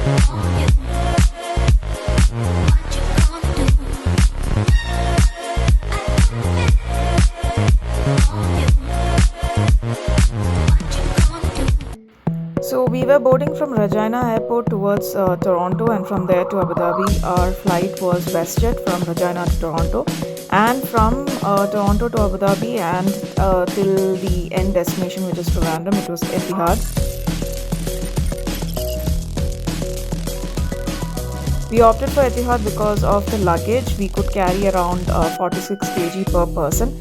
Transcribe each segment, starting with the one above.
So we were boarding from Regina Airport towards Toronto, and from there to Abu Dhabi. Our flight was WestJet from Regina to Toronto, and from Toronto to Abu Dhabi and till the end destination, which is Trivandrum, it was Etihad. We opted for Etihad because of the luggage. We could carry around 46 kg per person.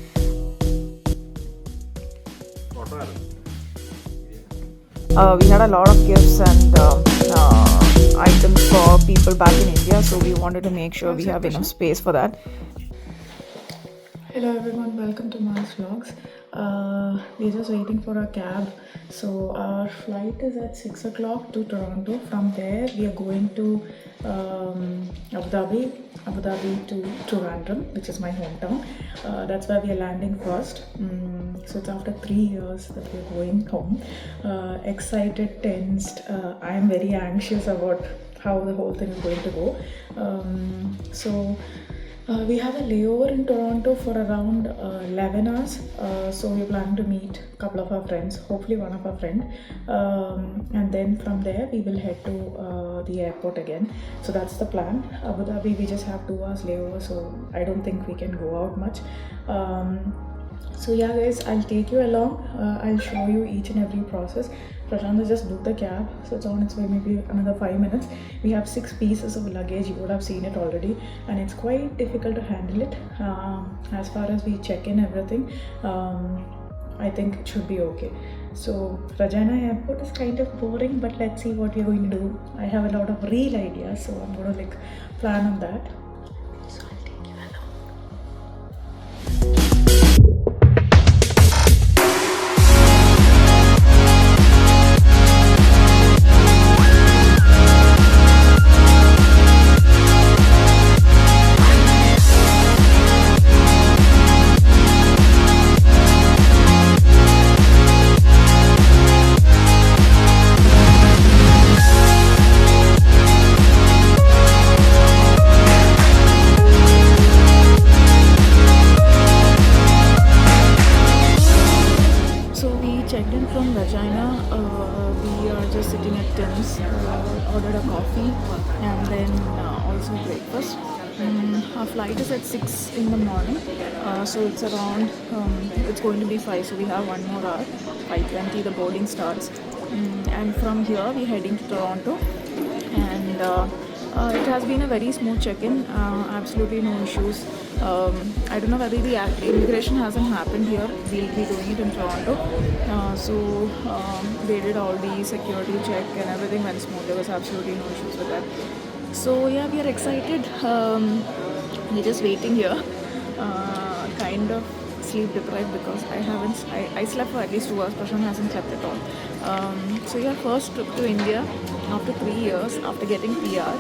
We had a lot of gifts and items for people back in India, so we wanted to make sure we have enough space for that. Hello everyone, welcome to Malz vlogs. We're just waiting for a cab. So our flight is at 6 o'clock to Toronto. From there we are going to Abu Dhabi to Trivandrum, which is my hometown. That's where we are landing first. So it's after 3 years that we're going home. Excited, tensed. I'm very anxious about how the whole thing is going to go. We have a layover in Toronto for around 11 hours. So we're planning to meet a couple of our friends, hopefully one of our friends. And then from there we will head to the airport again. So that's the plan. Abu Dhabi, we just have 2 hours layover, so I don't think we can go out much. So yeah guys, I'll take you along. I'll show you each and every process. Prashant has just booked the cab, so it's on its way, maybe another 5 minutes. We have 6 pieces of luggage. You would have seen it already, and it's quite difficult to handle it. As far as we check in everything, I think it should be okay. So Regina Airport is kind of boring, but let's see what we're going to do. I have a lot of real ideas, so I'm going to plan on that. So I'll take you along. Checked in from Regina. We are just sitting at Tim's, ordered a coffee and then also breakfast. Our flight is at 6 in the morning, so it's around, it's going to be 5, so we have 1 more hour. 5:20 the boarding starts, and from here we're heading to Toronto, and it has been a very smooth check-in, absolutely no issues. I don't know whether the immigration hasn't happened here. We'll be doing it in Toronto. They did all the security check and everything went smooth. There was absolutely no issues with that. So yeah, we are excited. We're just waiting here. Kind of sleep deprived because I slept for at least 2 hours. Prashant hasn't slept at all. So yeah, first trip to India after 3 years, after getting PR.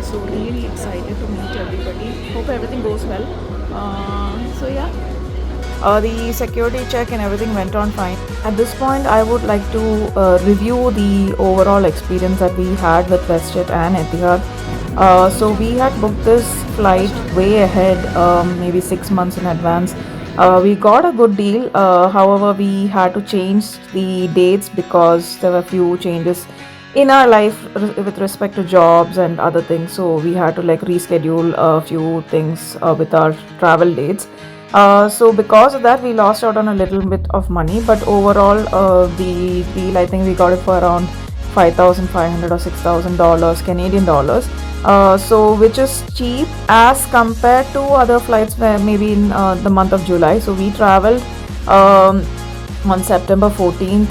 So really excited to meet everybody. Hope everything goes well. So yeah. The security check and everything went on fine. At this point, I would like to review the overall experience that we had with WestJet and Etihad. So we had booked this flight way ahead, maybe 6 months in advance. We got a good deal. However, we had to change the dates because there were a few changes in our life with respect to jobs and other things. So we had to reschedule a few things with our travel dates. So because of that, we lost out on a little bit of money, but overall the deal, I think we got it for around $5,500 or $6,000 Canadian dollars. So which is cheap as compared to other flights where maybe in the month of July. So we traveled on September 14th.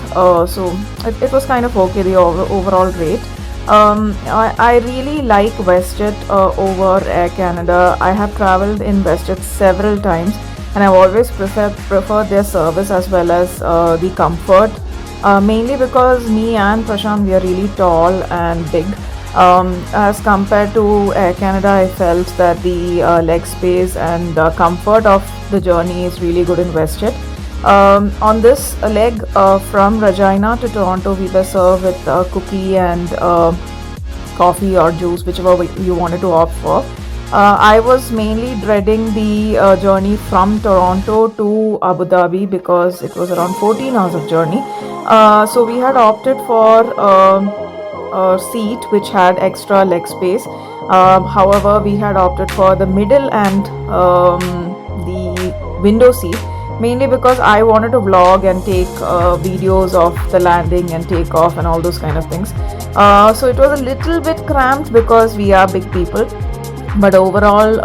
So it was kind of okay, the overall rate. I really like WestJet over Air Canada. I have traveled in WestJet several times, and I've always preferred their service as well as the comfort. Mainly because me and Prashant, we are really tall and big. As compared to Air Canada, I felt that the leg space and comfort of the journey is really good in WestJet. On this leg from Regina to Toronto, we were served with cookie and coffee or juice, whichever you wanted to opt for. I was mainly dreading the journey from Toronto to Abu Dhabi because it was around 14 hours of journey. So we had opted for a seat which had extra leg space. However, we had opted for the middle and the window seat, mainly because I wanted to vlog and take videos of the landing and takeoff and all those kind of things. So it was a little bit cramped because we are big people, but overall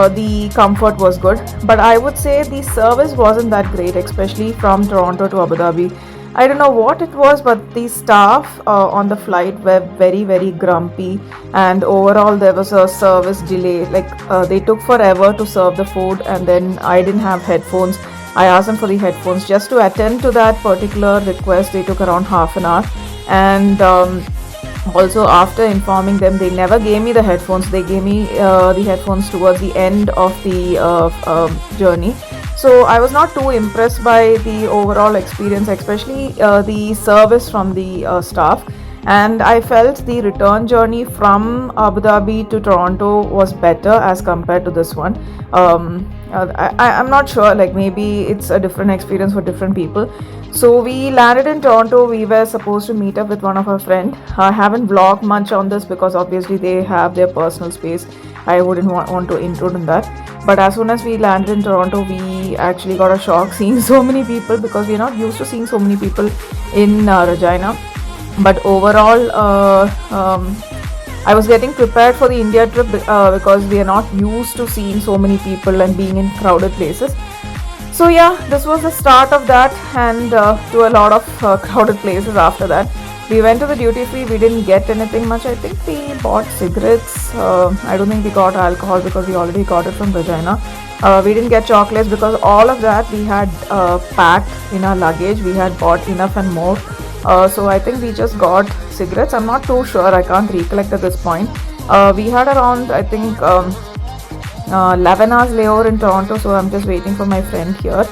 the comfort was good. But I would say the service wasn't that great, especially from Toronto to Abu Dhabi. I don't know what it was, but the staff on the flight were very, very grumpy, and overall there was a service delay. Like they took forever to serve the food, and then I didn't have headphones. I asked them for the headphones just to attend to that particular request. They took around half an hour, and also after informing them, they never gave me the headphones. They gave me the headphones towards the end of the journey. So I was not too impressed by the overall experience, especially the service from the staff. And I felt the return journey from Abu Dhabi to Toronto was better as compared to this one. I'm not sure, like maybe it's a different experience for different people. So we landed in Toronto. We were supposed to meet up with one of our friends. I haven't vlogged much on this because obviously they have their personal space. I wouldn't want to intrude in that. But as soon as we landed in Toronto, we actually got a shock seeing so many people, because we're not used to seeing so many people in Regina. But overall, I was getting prepared for the India trip because we are not used to seeing so many people and being in crowded places. So yeah, this was the start of that, and to a lot of crowded places after that. We went to the duty free. We didn't get anything much. I think we bought cigarettes. I don't think we got alcohol because we already got it from Regina. We didn't get chocolates because all of that we had packed in our luggage. We had bought enough and more. So I think we just got cigarettes. I'm not too sure. I can't recollect at this point. We had around, I think, 11 hours layover in Toronto. So I'm just waiting for my friend here.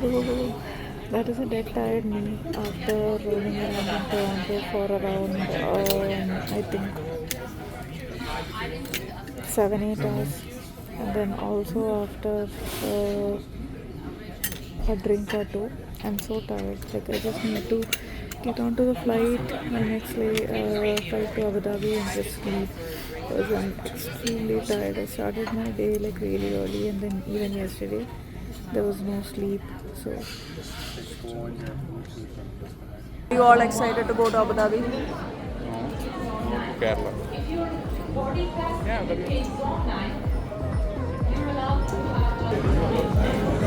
So that is a dead tired me after roaming around in Toronto for around, I think, 7-8 hours. And then also after a drink or two. I'm so tired. Like I just need to get onto the flight, my next flight to Abu Dhabi, and just sleep because I'm extremely tired. I started my day like really early, and then even yesterday there was no sleep. So are you all excited to go to Abu Dhabi? Kerala.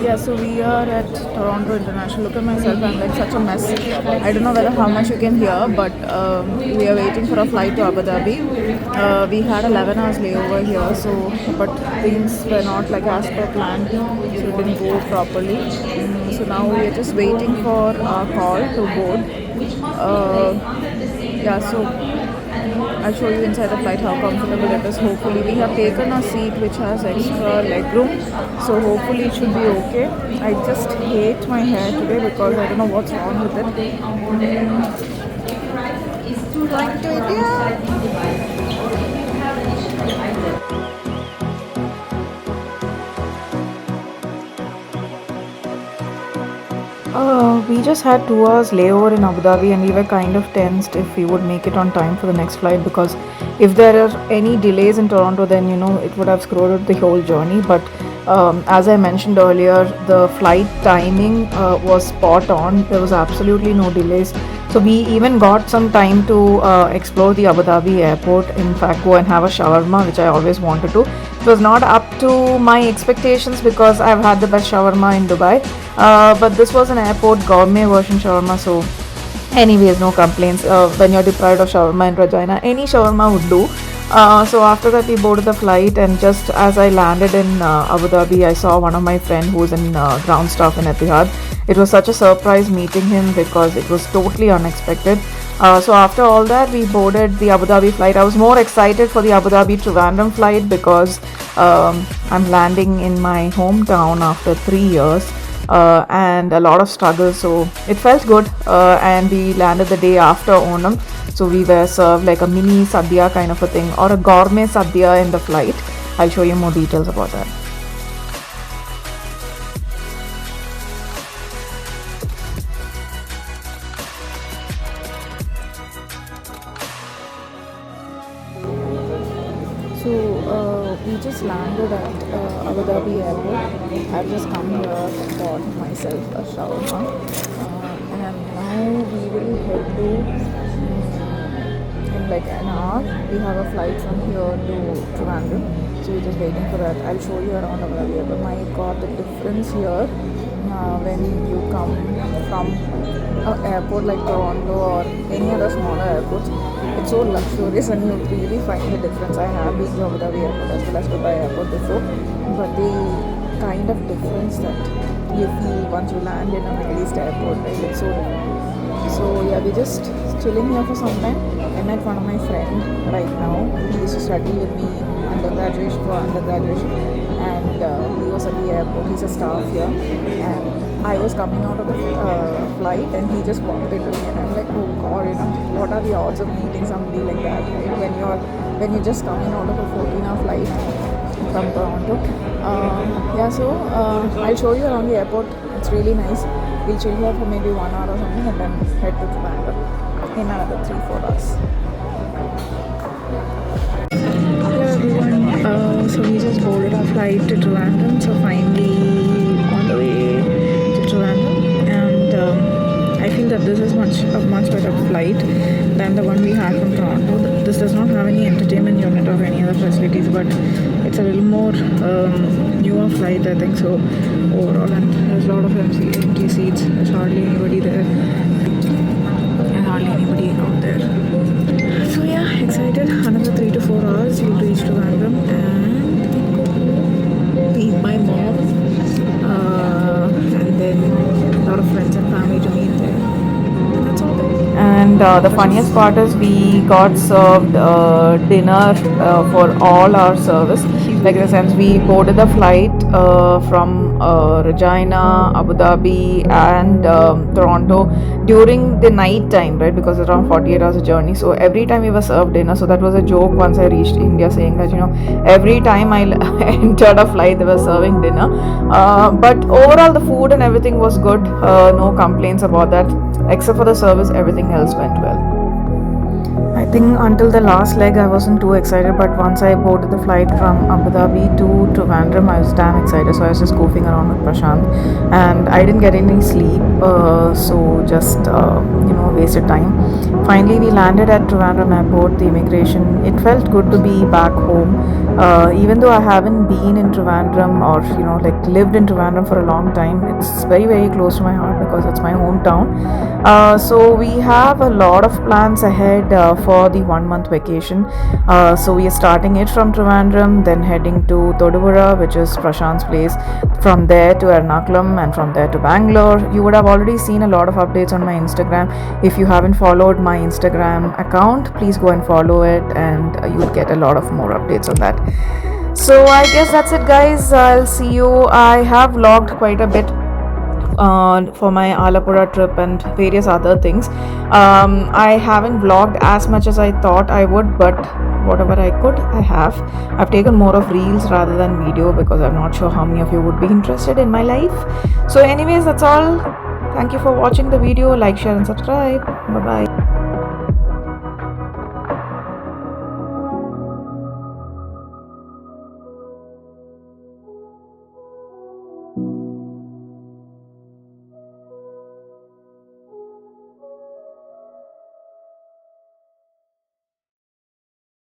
Yeah, so we are at Toronto International. Look at myself, I'm like such a mess. I don't know whether how much you can hear, but we are waiting for a flight to Abu Dhabi. We had 11 hours layover here, so but things were not like as per plan, so it didn't go properly. So now we are just waiting for a call to board. Yeah, so I'll show you inside the flight how comfortable it is. Hopefully we have taken a seat which has extra leg room, so hopefully it should be okay. I just hate my hair today because I don't know what's wrong with it. Flying to India. We just had 2 hours layover in Abu Dhabi, and we were kind of tensed if we would make it on time for the next flight, because if there are any delays in Toronto, then it would have screwed up the whole journey. But as I mentioned earlier, the flight timing was spot on. There was absolutely no delays. So we even got some time to explore the Abu Dhabi airport. In fact, go and have a shawarma, which I always wanted to. It was not up to my expectations because I've had the best shawarma in Dubai. But this was an airport gourmet version shawarma, so anyways, no complaints. When you're deprived of shawarma in Regina, any shawarma would do. So after that, we boarded the flight, and just as I landed in Abu Dhabi, I saw one of my friends who's in ground staff in Etihad. It was such a surprise meeting him because it was totally unexpected. So after all that, we boarded the Abu Dhabi flight. I was more excited for the Abu Dhabi Trivandrum flight because I'm landing in my hometown after 3 years. And a lot of struggle, so it felt good. And we landed the day after Onam, so we were served like a mini sadhya kind of a thing, or a gourmet sadhya in the flight. I'll show you more details about that. So we just landed at Abu Dhabi airport. I've just come here and bought myself a shawarma, and now we will head to in like an hour. We have a flight from here to Trivandrum, so we're just waiting for that. I'll show you around Abu Dhabi airport. My God, the difference here when you come from an airport like Toronto or any other smaller airports. It's so luxurious and you really find the difference. I have been to Abu Dhabi airport as well as Dubai airport before, but the kind of difference that you feel once you land in a Middle East airport, right? It's so different. So yeah, we're just chilling here for some time. I met one of my friends right now. He used to study with me undergraduation, and he was at the airport. He's a staff here, and I was coming out of the flight, and he just walked into me, and I'm like, oh God, what are the odds of meeting somebody like that, right? When you're just coming out of a 14-hour flight from Toronto. So I'll show you around the airport. It's really nice. We'll chill here for maybe 1 hour or something, and then head to Trivandrum in another 3-4 hours. Hello everyone. So we just boarded our flight to Trivandrum. So finally on the way to Trivandrum, and I feel that this is a much better flight than the one we had from Toronto. This does not have any entertainment unit or any other facilities, but it's a little more newer flight, I think so, overall. And there's a lot of empty seats. There's hardly anybody there, and hardly anybody out there. So yeah, excited. Another 3 to 4 hours we'll reach Trivandrum and meet my mom, and then a lot of friends and family to meet there. And that's all there. And the funniest part is we got served dinner for all our service. Like in the sense, we boarded the flight from Regina, Abu Dhabi, and Toronto during the night time, right? Because it's around 48 hours of journey. So every time we were served dinner. So that was a joke once I reached India, saying that every time I entered a flight, they were serving dinner. But overall, the food and everything was good. No complaints about that. Except for the service, everything else went well. I think until the last leg I wasn't too excited, but once I boarded the flight from Abu Dhabi to Trivandrum, I was damn excited. So I was just goofing around with Prashant, and I didn't get any sleep, so just wasted time. Finally, we landed at Trivandrum airport. The immigration, it felt good to be back home, even though I haven't been in Trivandrum or lived in Trivandrum for a long time. It's very, very close to my heart because it's my hometown. So we have a lot of plans ahead for the 1-month vacation. So we are starting it from Trivandrum, then heading to Todupuzha, which is Prashant's place, from there to Ernakulam, and from there to Bangalore. You would have already seen a lot of updates on my Instagram. If you haven't followed my Instagram account, please go and follow it, and you'll get a lot of more updates on that. So I guess that's it, guys. I'll see you. I have vlogged quite a bit for my Alapura trip and various other things. I haven't vlogged as much as I thought I would, but whatever I could, I have. I've taken more of reels rather than video because I'm not sure how many of you would be interested in my life. So anyways, that's all. Thank you for watching the video. Like, share and subscribe. Bye bye.